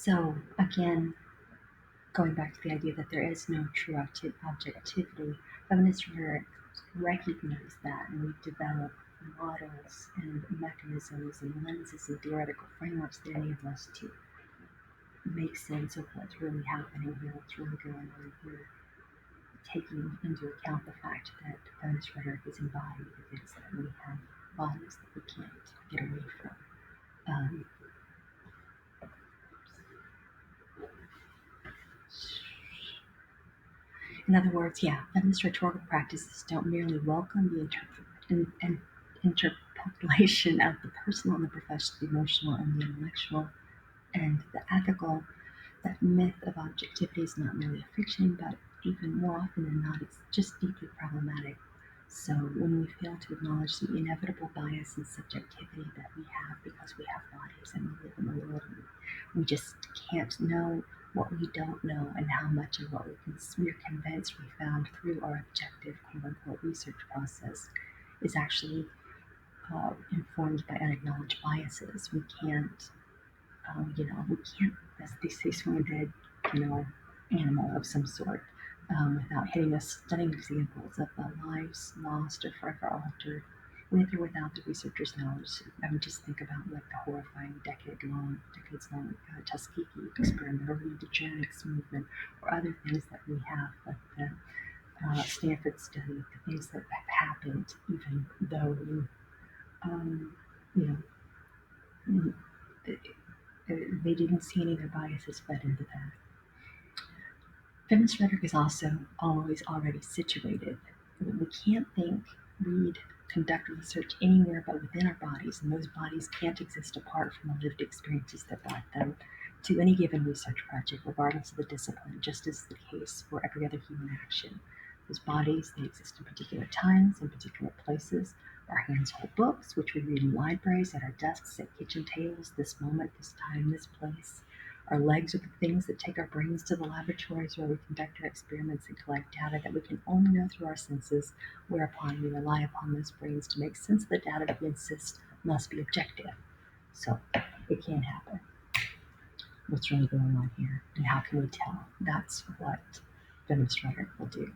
So again, going back to the idea that there is no true objectivity, feminists recognize that, and we develop models and mechanisms and lenses and theoretical frameworks that enable us to make sense of what's really happening here, what's really going on here, taking into account the fact that feminist rhetoric is embodied, it is that we have bodies that we can't get away from. Um, In other words, yeah, feminist rhetorical practices don't merely welcome the interpolation of the personal and the professional, the emotional and the intellectual and the ethical. That myth of objectivity is not merely a fiction, but even more often than not, it's just deeply problematic. So when we fail to acknowledge the inevitable bias and subjectivity that we have because we have bodies and we live in the world, we just can't know what we don't know and how much of what we're convinced we found through our objective quote unquote research process is actually informed by unacknowledged biases. We can't, as they say, swing a dead, animal of some sort without hitting us stunning examples of the lives lost or forever altered with or without the researcher's knowledge. I mean, just think about like the horrifying decades long Tuskegee experiment or the eugenics movement or other things that we have, like the Stanford study, the things that have happened, even though um, you know, they didn't see any of their biases fed into that. Feminist rhetoric is also always already situated. We can't think, read, conduct research anywhere but within our bodies, and those bodies can't exist apart from the lived experiences that brought them to any given research project, regardless of the discipline, just as the case for every other human action. Those bodies, they exist in particular times, in particular places. Our hands hold books, which we read in libraries, at our desks, at kitchen tables, this moment, this time, this place. Our legs are the things that take our brains to the laboratories where we conduct our experiments and collect data that we can only know through our senses, whereupon we rely upon those brains to make sense of the data that we insist must be objective. So it can't happen. What's really going on here, and how can we tell? That's what feminist rhetoric will do.